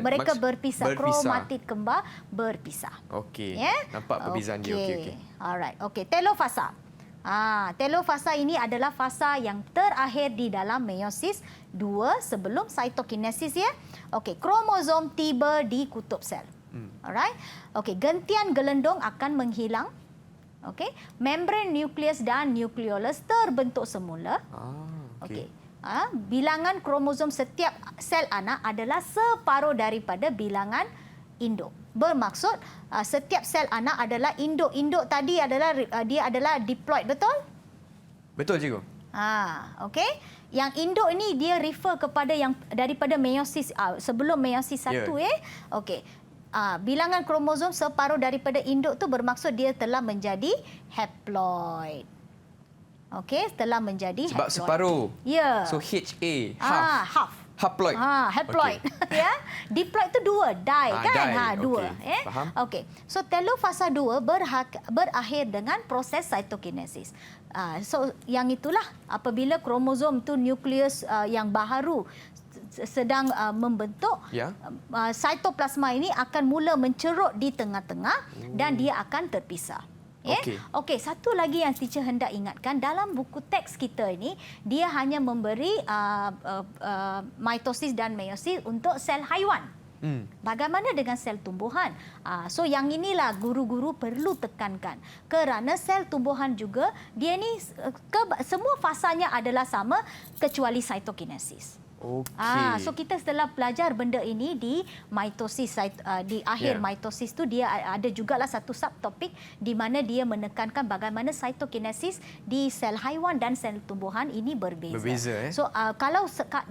Mereka berpisah. berpisah. Kromatid kembar berpisah. Okey. Ya? Nampak perbezaan dia. Okey. Alright. Okey, telofasa. Telofasa ini adalah fasa yang terakhir di dalam meiosis 2 sebelum cytokinesis ya. Okey, kromosom tiba di kutub sel. Alright. Okey, gentian gelendong akan menghilang. Okey, membran nukleus dan nukleolus terbentuk semula. Okey. Bilangan kromosom setiap sel anak adalah separuh daripada bilangan induk. Bermaksud setiap sel anak adalah induk. Induk tadi adalah dia adalah diploid, betul? Betul, cikgu. Okey. Yang induk ini dia refer kepada yang daripada meiosis sebelum meiosis 1 Okey. Bilangan kromosom separuh daripada induk tu bermaksud dia telah menjadi haploid. Okey, telah menjadi Sebab haploid. separuh. Ya. So HA, half. Half. Haploid. Haploid. Okey. Ya. Diploid tu 2, di kan? Di. 2. Okey, faham. Okey. So telofasa 2 berakhir dengan proses cytokinesis. So yang itulah apabila kromosom tu nukleus yang baharu sedang membentuk, sitoplasma ini akan mula mencerut di tengah-tengah dan dia akan terpisah. Okey, satu lagi yang teacher hendak ingatkan, dalam buku teks kita ini dia hanya memberi mitosis dan meiosis untuk sel haiwan. Bagaimana dengan sel tumbuhan? So yang inilah guru-guru perlu tekankan, kerana sel tumbuhan juga dia ni semua fasanya adalah sama kecuali cytokinesis. So kita setelah belajar benda ini di mitosis, di akhir mitosis tu dia ada jugalah satu subtopik di mana dia menekankan bagaimana cytokinesis di sel haiwan dan sel tumbuhan ini berbeza. So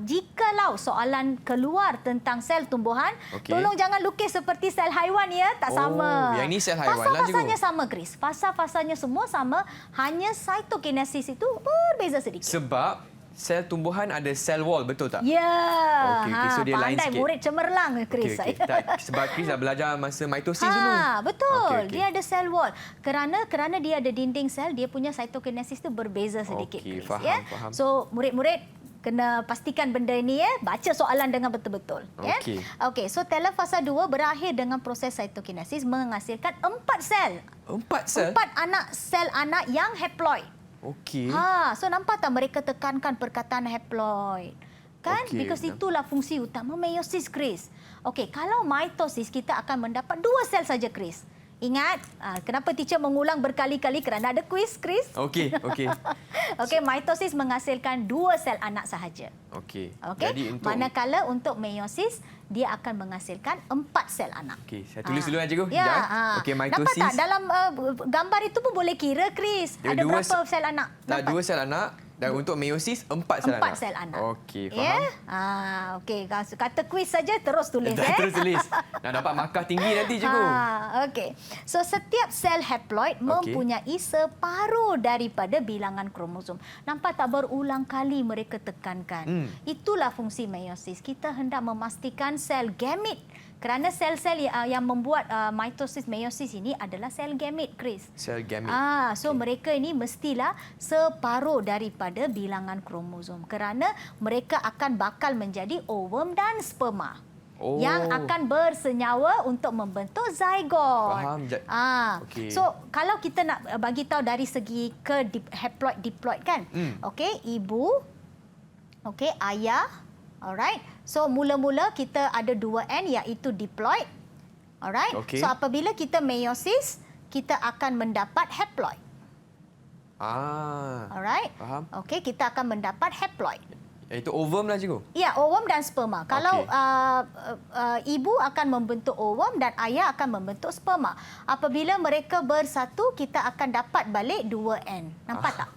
jikalau soalan keluar tentang sel tumbuhan, tolong jangan lukis seperti sel haiwan ya, tak sama. Yang ini sel haiwan lah, cikgu. Fasa-fasanya sama, Chris. Fasa-fasanya semua sama, hanya cytokinesis itu berbeza sedikit. Sebab sel tumbuhan ada sel wall, betul tak? Ya. Okey, so dia lain pandai sikit. murid cemerlang, Chris. Sebab Chris dah belajar masa mitosis dulu. Betul. Dia ada sel wall. Kerana dia ada dinding sel, dia punya cytokinesis tu berbeza sedikit, Chris. Faham. So murid-murid kena pastikan benda ini baca soalan dengan betul-betul. Okey, so telofasa 2 berakhir dengan proses cytokinesis menghasilkan 4 sel. 4 sel? 4 sel anak yang haploid. Okey. So nampak tak mereka tekankan perkataan haploid? Kan? Because itulah fungsi utama meiosis, Chris. Okey, kalau mitosis kita akan mendapat 2 sel saja, Chris. Ingat, kenapa teacher mengulang berkali-kali kerana ada kuis, Chris? Okey. Okey, mitosis menghasilkan 2 sel anak sahaja. Okey. Jadi manakala untuk meiosis dia akan menghasilkan 4 sel anak. Okey, saya tulis dulu cikgu. Okey, Nampak mitosis. tak dalam gambar itu pun boleh kira, Chris? Ada berapa sel anak? Tak, 2 sel anak. Dan untuk meiosis 4 sel 4 anak. sel anak. Okey, faham. Okey, kata kuis saja terus tulis Terus tulis. Nak dapat markah tinggi nanti cikgu. Okey. So setiap sel haploid mempunyai separuh daripada bilangan kromosom. Nampak tak berulang kali mereka tekankan. Itulah fungsi meiosis. Kita hendak memastikan sel gamit. Kerana sel-sel yang membuat mitosis meiosis ini adalah sel gamit, Chris. Sel gamit. So mereka ini mestilah separuh daripada bilangan kromosom kerana mereka akan bakal menjadi ovum dan sperma. Yang akan bersenyawa untuk membentuk zygote. Faham. Okay. So kalau kita nak bagi tahu dari segi ke haploid diploid kan. Okey, ibu, okey, ayah, alright. So mula-mula kita ada 2N iaitu diploid. Alright. Okay. So apabila kita meiosis, kita akan mendapat haploid. Alright. Faham. Okey, kita akan mendapat haploid. Iaitu ovum lah cikgu. Ya, ovum dan sperma. Kalau ibu akan membentuk ovum dan ayah akan membentuk sperma. Apabila mereka bersatu, kita akan dapat balik 2N. Nampak tak?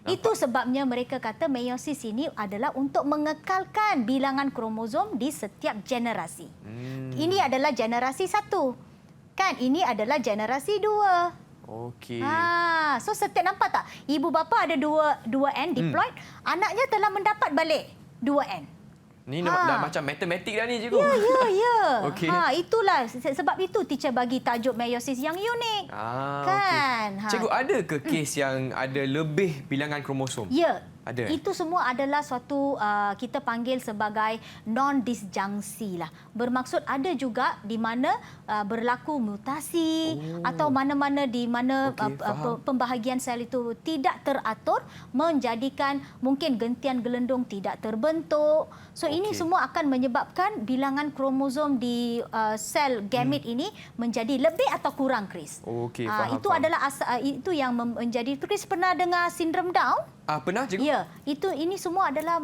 Itu sebabnya mereka kata meiosis ini adalah untuk mengekalkan bilangan kromosom di setiap generasi. Ini adalah generasi 1. Kan? Ini adalah generasi 2. Okey. So setiap nampak tak? Ibu bapa ada 2N diploid, anaknya telah mendapat balik 2N. Ni dah macam matematik dah ni cikgu. Ya. Okey. Itulah sebab itu teacher bagi tajuk meiosis yang unik. Kan? Okay. Cikgu, ada ke kes yang ada lebih bilangan kromosom? Ya. Ada. Itu semua adalah suatu kita panggil sebagai non-disjungsi lah. Bermaksud ada juga di mana berlaku mutasi atau mana-mana di mana pembahagian sel itu tidak teratur menjadikan mungkin gentian gelendung tidak terbentuk. So ini semua akan menyebabkan bilangan kromosom di sel gamit ini menjadi lebih atau kurang, Chris. Okey, Itu adalah itu yang menjadi. Chris pernah dengar sindrom Down? Pernah cikgu? Ya, ini semua adalah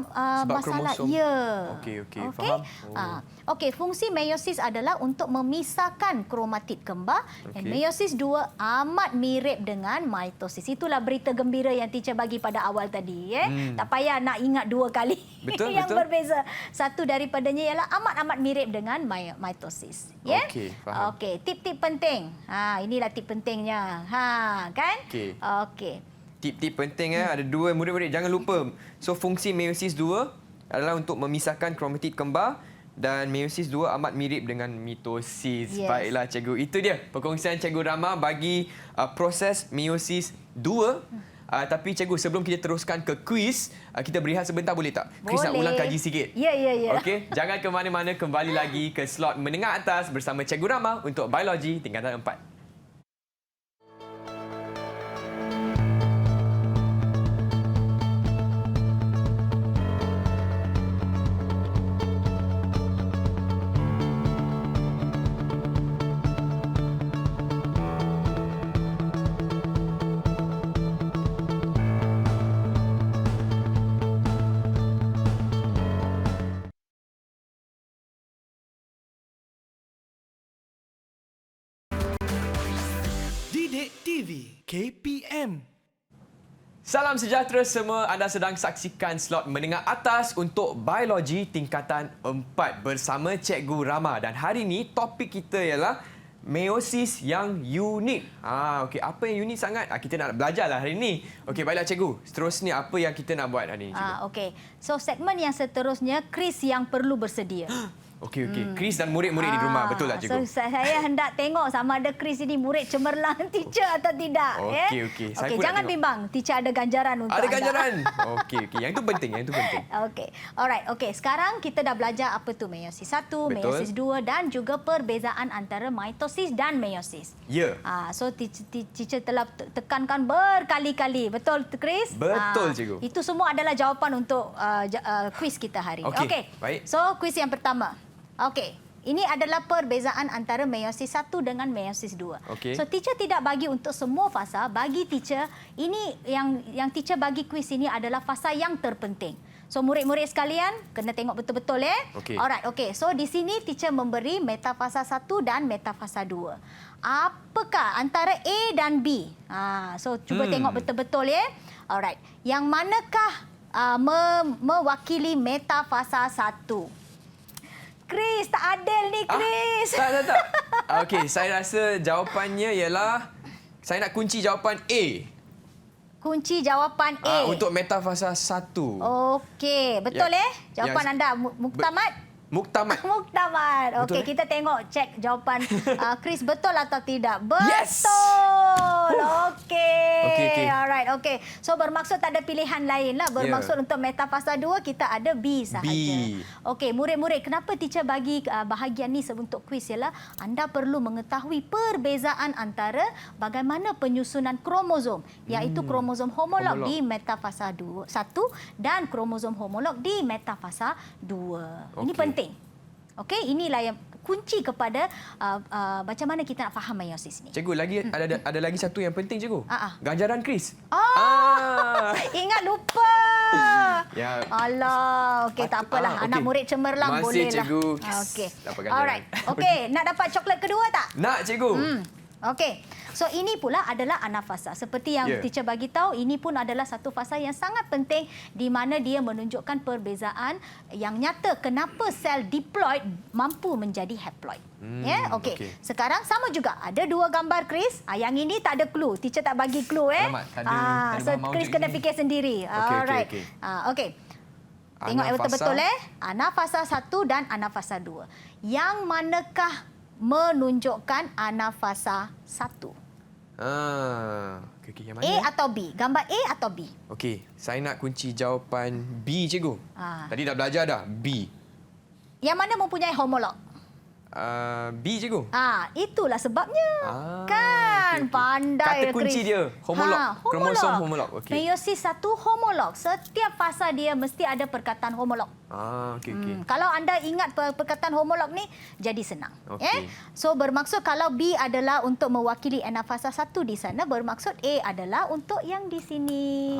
masalah. Kromosom. Ya. Okey, faham. Okey, fungsi meiosis adalah untuk memisahkan kromatid kembar. Dan meiosis 2 amat mirip dengan mitosis. Itulah berita gembira yang teacher bagi pada awal tadi. Tak payah nak ingat 2 kali. Betul, yang betul. Berbeza. Satu daripadanya ialah amat-amat mirip dengan mitosis. Okey, faham. Okey, tip-tip penting. Inilah tip pentingnya. Kan? Okey. Tip-tip penting ada 2 murid-murid, jangan lupa. So fungsi meiosis 2 adalah untuk memisahkan kromatid kembar dan meiosis 2 amat mirip dengan mitosis. Yes. Baiklah cikgu, itu dia perkongsian cikgu Rama bagi proses meiosis 2. Tapi cikgu, sebelum kita teruskan ke kuis, kita berehat sebentar boleh tak? Chris nak ulang kaji sikit. Ya. Okey, jangan ke mana-mana, kembali lagi ke slot menengah atas bersama cikgu Rama untuk biologi tingkatan 4. Didik TV KPM. Salam sejahtera semua. Anda sedang saksikan slot menengah atas untuk biologi tingkatan 4 bersama Cikgu Rama. Dan hari ini topik kita ialah meiosis yang unik. Okey, apa yang unik sangat? Kita nak belajarlah hari ini. Okey, baiklah cikgu. Seterusnya apa yang kita nak buat hari ini, cikgu? Okey. So segmen yang seterusnya Chris yang perlu bersedia. Okey. Chris dan murid-murid di rumah, betul tak cikgu? So saya hendak tengok sama ada Chris ini murid cemerlang teacher atau tidak. Okey. Saya pun nak jangan tengok. bimbang. Teacher ada ganjaran untuk anda. Ada ganjaran. Okey. Yang itu penting, Okey. Alright. Okey, sekarang kita dah belajar apa tu meiosis 1, meiosis 2 dan juga perbezaan antara mitosis dan meiosis. Ya. So teacher telah tekankan berkali-kali. Betul, Chris? Betul, cikgu. Itu semua adalah jawapan untuk kuis kita hari ini. Okey, baik. So, kuis yang pertama. Okey. Ini adalah perbezaan antara meiosis 1 dengan meiosis 2. Okey. So, teacher tidak bagi untuk semua fasa. Bagi teacher, ini yang teacher bagi kuis ini adalah fasa yang terpenting. So, murid-murid sekalian, kena tengok betul-betul ya. Okey. Alright, okey. So, di sini teacher memberi metafasa 1 dan metafasa 2. Apakah antara A dan B? So, cuba tengok betul-betul ya. Alright. Yang manakah mewakili metafasa 1? Chris, tak adil ni, Chris. Tak. Okey, saya rasa jawapannya ialah saya nak kunci jawapan A. Kunci jawapan A. Untuk metafasa 1. Okey, betul jawapan anda Muktamad? Muktamad. Muktamad. Okey, kita tengok cek jawapan Chris betul atau tidak. Betul. Yes! Okey. Alright, okey. So bermaksud tak ada pilihan lain lah. Bermaksud untuk metafasa 2 kita ada B sahaja. Okey, murid-murid, kenapa teacher bagi bahagian ni untuk kuis ialah anda perlu mengetahui perbezaan antara bagaimana penyusunan kromosom, iaitu kromosom homolog di metafasa 1 dan kromosom homolog di metafasa 2. Ini penting. Okey, inilah yang kunci kepada macam mana kita nak faham meiosis ni. Cikgu, lagi ada lagi satu yang penting, cikgu. Ganjaran Chris. Ingat lupa. Ya. Alah, okey, tak apalah. Anak murid cemerlang boleh lah. Cikgu. Okey. Dapat ganjaran. Alright. Okey, nak dapat coklat kedua tak? Nak, cikgu. Okey. So ini pula adalah anafasa. Seperti yang teacher bagi tahu, ini pun adalah satu fasa yang sangat penting di mana dia menunjukkan perbezaan yang nyata kenapa sel diploid mampu menjadi haploid. Okey. Sekarang sama juga. Ada dua gambar Chris. Yang ini tak ada clue. Teacher tak bagi clue Alamak, so Chris kena fikir sendiri. Alright. Okey. Tengok betul-betul anafasa 1 dan anafasa 2. Yang manakah menunjukkan anafasa 1? Yang mana? A atau B? Gambar A atau B? Okey, saya nak kunci jawapan B, cikgu. Tadi dah belajar dah, B. Yang mana mempunyai homolog? B, cikgu. Itulah sebabnya. Kan? Pandai, kata kunci Chris. dia, homolog. Kromosom homolog. Okey. Meiosis 1 homolog. Setiap fasa dia mesti ada perkataan homolog. Okey. Kalau anda ingat perkataan homolog ni, jadi senang. Okey. So bermaksud kalau B adalah untuk mewakili anafasa 1 di sana, bermaksud A adalah untuk yang di sini.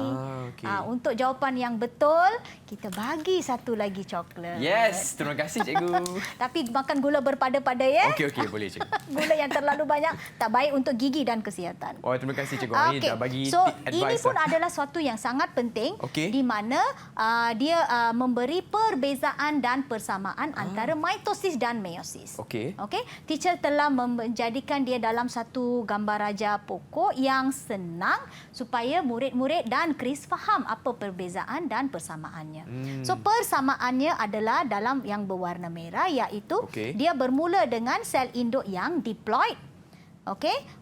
Untuk jawapan yang betul, kita bagi satu lagi coklat. Yes, terima kasih, cikgu. Tapi makan gula berpada-pada ya. Okey, boleh, cikgu. Gula yang terlalu banyak tak baik untuk gigi dan kesihatan. Terima kasih, cikgu. Ini dah bagi advice. Ini pun adalah suatu yang sangat penting di mana dia memberi perbezaan dan persamaan antara mitosis dan meiosis. Okey. Teacher telah menjadikan dia dalam satu gambar raja pokok yang senang supaya murid-murid dan Chris faham apa perbezaan dan persamaannya. So persamaannya adalah dalam yang berwarna merah, iaitu dia bermula dengan sel induk yang diploid.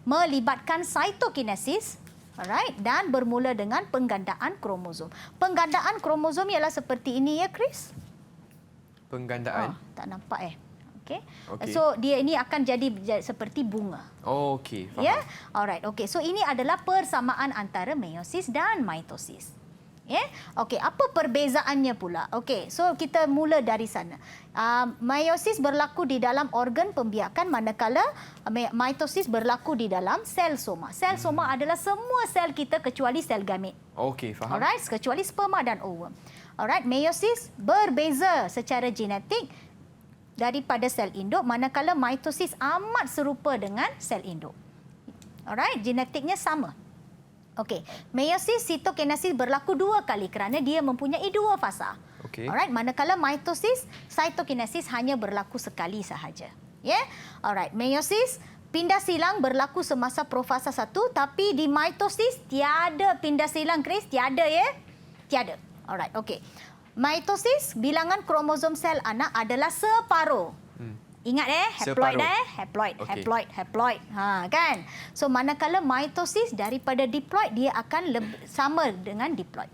Melibatkan cytokinesis. Alright, dan bermula dengan penggandaan kromosom. Penggandaan kromosom ialah seperti ini ya, Chris? Penggandaan? Tak nampak So dia ini akan jadi seperti bunga. Okey, faham. Ya? Alright, so ini adalah persamaan antara meiosis dan mitosis. Apa perbezaannya pula? So kita mula dari sana. Meiosis berlaku di dalam organ pembiakan, manakala mitosis berlaku di dalam sel soma. Sel soma adalah semua sel kita kecuali sel gamit. Faham. Alright, kecuali sperma dan ovum. Alright, meiosis berbeza secara genetik daripada sel induk, manakala mitosis amat serupa dengan sel induk. Alright, genetiknya sama. Meiosis sitokinesis berlaku 2 kali kerana dia mempunyai 2 fasa. Alright, manakala mitosis sitokinesis hanya berlaku sekali sahaja. Alright, meiosis pindah silang berlaku semasa profasa 1, tapi di mitosis tiada pindah silang, Chris, tiada tiada. Alright, mitosis bilangan kromosom sel anak adalah separuh. Ingat haploid. Kan? So manakala mitosis daripada diploid dia akan sama dengan diploid,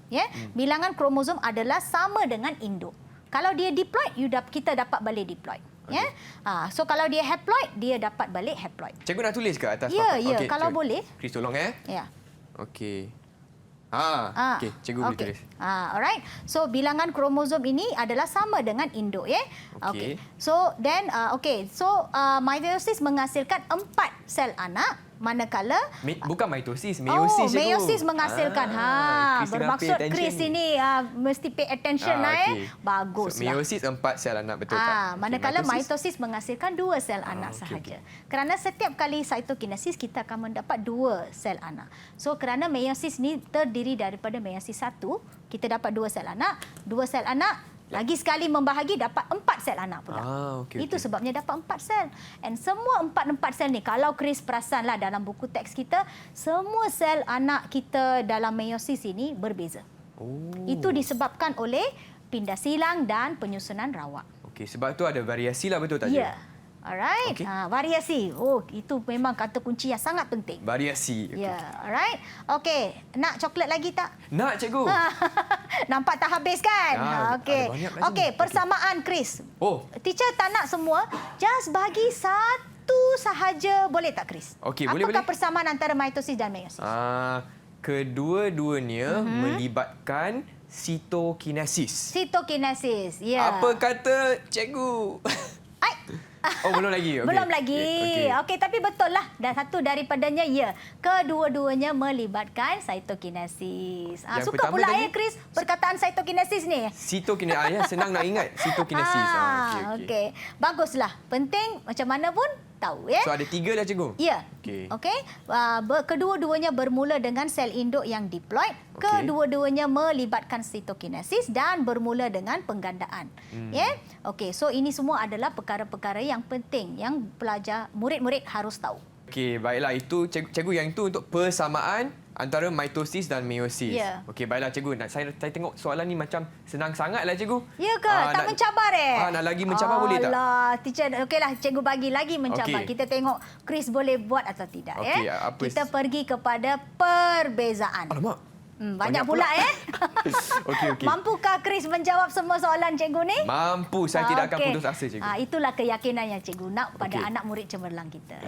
Bilangan kromosom adalah sama dengan induk. Kalau dia diploid, kita dapat balik diploid. So kalau dia haploid, dia dapat balik haploid. Cikgu nak tulis ke atas papan? Ya, kalau cikgu boleh. Chris tolong Ya. Cikgu boleh tulis. Alright. So bilangan kromosom ini adalah sama dengan induk, So then So meiosis menghasilkan 4 sel anak, Manakala Bukan mitosis, meiosis. cikgu. meiosis menghasilkan. Chris tengah Bermaksud pay Chris attention ini mesti pay attention okey. Baguslah. So, meiosis 4 sel anak, betul tak? Manakala Okey, mitosis menghasilkan 2 sel anak sahaja. Kerana setiap kali cytokinesis kita akan mendapat 2 sel anak. So kerana meiosis ni terdiri daripada meiosis 1, kita dapat 2 sel anak. 2 sel anak lagi sekali membahagi dapat 4 sel anak pula. Itu sebabnya dapat 4 sel. And semua 4 sel ni, kalau Chris perasanlah dalam buku teks kita, semua sel anak kita dalam meiosis ini berbeza. Itu disebabkan oleh pindah silang dan penyusunan rawak. Okey, sebab tu ada variasi lah, betul tak? Ya. Alright. Okey. Variasi. Itu memang kata kunci yang sangat penting. Variasi. Ya, alright. Okey, nak coklat lagi tak? Nak, cikgu. Nampak tak habis kan? Okey. ada banyak kat Okey, sini. persamaan Chris. Teacher tak nak semua. Just bagi satu sahaja. Boleh tak Chris? Okey, boleh. Apakah persamaan antara mitosis dan meiosis? Kedua-duanya melibatkan sitokinesis. Sitokinesis. Ya. Apa kata cikgu? Belum lagi. Belum lagi. Okey, tapi betul lah. Dan satu daripadanya, ya. Kedua-duanya melibatkan cytokinesis. Suka pula Chris perkataan cytokinesis ni. Sitokinesis. Senang nak ingat. Sitokinesis. Okey. Baguslah. Penting macam mana pun tahu. Ya? So ada 3 dah, cikgu? Ya. Okey. Kedua-duanya bermula dengan sel induk yang diploid. Kedua-duanya melibatkan sitokinesis dan bermula dengan penggandaan. Ya. Okey, so ini semua adalah perkara-perkara yang penting yang pelajar, murid-murid harus tahu. Okey, baiklah. Itu cikgu yang itu untuk persamaan antara mitosis dan meiosis. Ya. Okey, baiklah cikgu. Saya tengok soalan ni macam senang sangatlah, cikgu. Ya ke? Tak mencabar nak lagi mencabar boleh tak? Alah, teacher. Okeylah, cikgu bagi lagi mencabar. Okey. Kita tengok Chris boleh buat atau tidak. Okey, Kita pergi kepada perbezaan. Alamak. Banyak pula. Okey. Mampukah Chris menjawab semua soalan cikgu ni? Mampu. Saya tidak akan putus asa, cikgu. Itulah keyakinan yang cikgu nak pada anak murid cemerlang kita.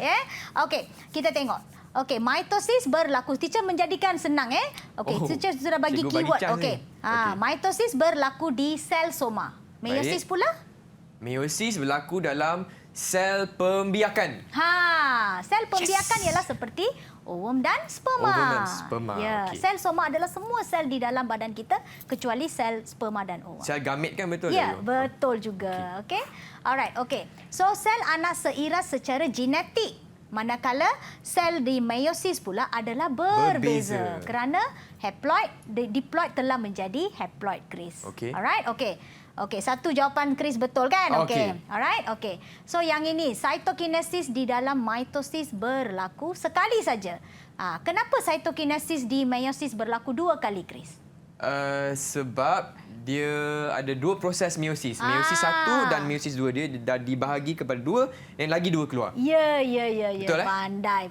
Okey, kita tengok. Okey, mitosis berlaku. Teacher menjadikan senang. Okey, teacher sudah bagi keyword. Okey. Mitosis berlaku di sel soma. Meiosis pula? Meiosis berlaku dalam sel pembiakan. Sel pembiakan ialah seperti ovum dan sperma. Ovum dan sperma. Ya, sel soma adalah semua sel di dalam badan kita kecuali sel sperma dan ovum. Sel gamet kan, betul? Ya, betul juga. Okey. Alright, okey. So sel anak seiras secara genetik. Manakala sel di meiosis pula adalah berbeza. Kerana haploid, diploid telah menjadi haploid, Chris. Okey. Alright, okey. Okey, satu jawapan Chris betul kan? Okey. Alright, okey. So yang ini, cytokinesis di dalam mitosis berlaku sekali saja. Kenapa cytokinesis di meiosis berlaku 2 kali, Chris? Sebab dia ada 2 proses meiosis. Meiosis 1 dan meiosis 2. Dia dah dibahagi kepada 2 dan lagi 2 keluar. Ya. Betul, Pandai.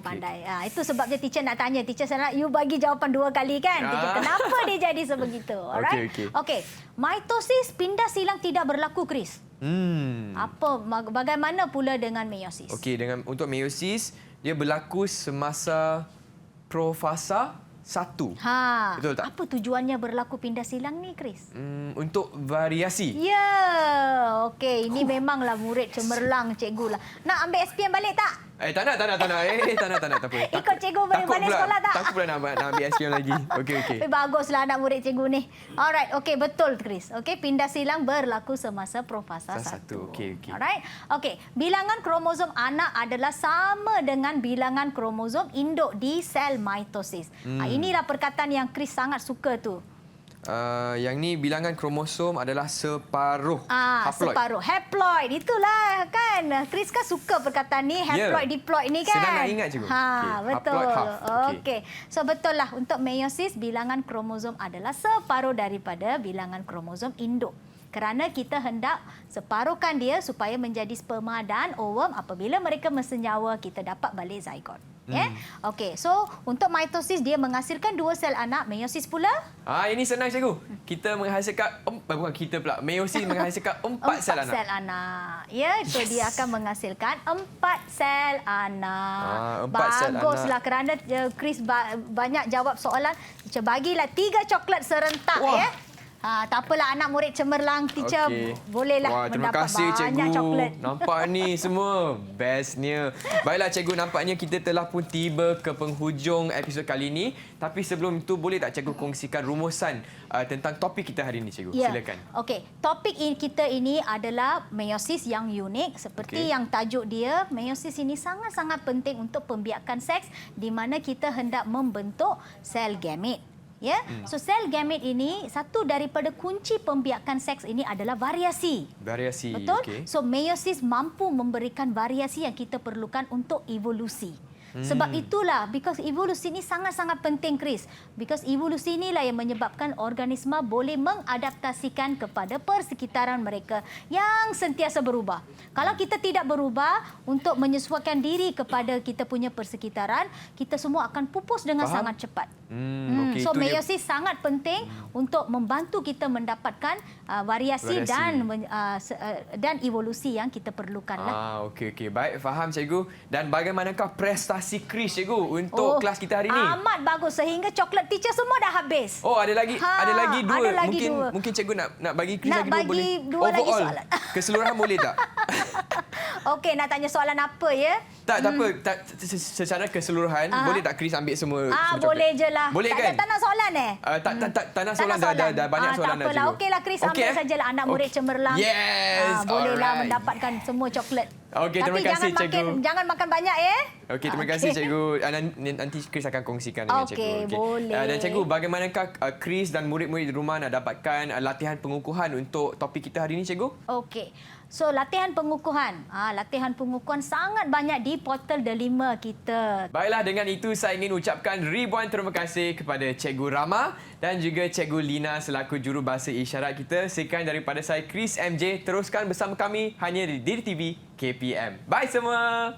Itu sebabnya teacher nak tanya. Teacher saya nak you bagi jawapan 2 kali kan? Kenapa dia jadi sebegitu? Alright? Okey. Mitosis pindah silang tidak berlaku, Chris. Bagaimana pula dengan meiosis? Okey, untuk meiosis dia berlaku semasa profasa 1. Betul tak? Apa tujuannya berlaku pindah silang ni, Chris? Untuk variasi. Ya. Okey, ini memanglah murid cemerlang cikgu lah. Nak ambil SPM balik tak? Tak nak. Tak apa. Ikut cikgu balik sekolah tak? Takut pula nak ambil SPM lagi. Okey. Baguslah anak murid cikgu ni. Alright, okey, betul, Chris. Okey, pindah silang berlaku semasa profasa 1. Okey. Alright. Okey, bilangan kromosom anak adalah sama dengan bilangan kromosom induk di sel mitosis. Inilah perkataan yang Chris sangat suka tu. Yang ni bilangan kromosom adalah separuh. Haploid. Separuh. Haploid. Itulah kan. Chris kan suka perkataan ni. Haploid, diploid ni kan. Senang nak ingat, cikgu. Betul. Haploid, half. Okey. So betul lah. Untuk meiosis, bilangan kromosom adalah separuh daripada bilangan kromosom induk. Kerana kita hendak separuhkan dia supaya menjadi sperma dan ovum. Apabila mereka bersenyawa, kita dapat balik zygot. Okey, so untuk mitosis dia menghasilkan 2 sel anak, meiosis pula? Ini senang, cikgu. Kita menghasilkan bukan kita pula. Meiosis menghasilkan 4 sel anak. 4 sel anak. Ya, so dia akan menghasilkan 4 sel anak. 4 sel anak. Baguslah kerana Chris banyak jawab soalan. Bagilah 3 coklat serentak. Tak apalah anak murid cemerlang teacher bolehlah Wah, terima mendapat kasih banyak cikgu. coklat. Nampak ni semua bestnya. Baiklah cikgu, nampaknya kita telah pun tiba ke penghujung episod kali ini. Tapi sebelum itu boleh tak cikgu kongsikan rumusan tentang topik kita hari ini cikgu? Ya. Silakan. Okey, topik kita ini adalah meiosis yang unik seperti yang tajuk dia. Meiosis ini sangat-sangat penting untuk pembiakan seks di mana kita hendak membentuk sel gamet. Ya, so sel gamet ini satu daripada kunci pembiakan seks ini adalah variasi. Variasi. Betul? Okey. So meiosis mampu memberikan variasi yang kita perlukan untuk evolusi. Sebab itulah, because evolusi ini sangat-sangat penting, Chris. Because evolusi inilah yang menyebabkan organisma boleh mengadaptasikan kepada persekitaran mereka yang sentiasa berubah. Kalau kita tidak berubah untuk menyesuaikan diri kepada kita punya persekitaran, kita semua akan pupus dengan sangat cepat. Okey, So itu dia. meiosis sangat penting untuk membantu kita mendapatkan variasi dan evolusi yang kita perlukan lah. Okey. Baik, faham cikgu. Dan bagaimanakah prestasi Chris cikgu untuk kelas kita hari ini? Amat bagus sehingga coklat teacher semua dah habis. Oh, ada lagi dua. Ada lagi dua. Mungkin cikgu nak bagi Chris Nak lagi dua bagi boleh? dua lagi Overall, soalan. Keseluruhan boleh tak? Okey, nak tanya soalan apa ya? Tak apa. Secara keseluruhan, boleh tak Chris ambil semua? semua coklat? Boleh je lah. Boleh tak kan? Tak nak soalan Tak nak soalan. Dah banyak soalan dah Takpelah. cikgu. Okeylah Chris, ambil sajalah anak murid cemerlang. Yes. Bolehlah Alright. mendapatkan semua coklat. Okey, terima kasih cikgu. Jangan makan banyak ya. Okey, terima kasih cikgu. Nanti Chris akan kongsikan dengan cikgu. Okey, boleh. Dan cikgu, bagaimanakah Chris dan murid-murid di rumah nak dapatkan latihan pengukuhan untuk topik kita hari ini cikgu? Okey. So latihan pengukuhan. Latihan pengukuhan sangat banyak di portal Delima kita. Baiklah, dengan itu saya ingin ucapkan ribuan terima kasih kepada Cikgu Rama dan juga Cikgu Lina selaku jurubahasa isyarat kita. Sekian daripada saya Chris MJ. Teruskan bersama kami hanya di DITV KPM. Bye semua.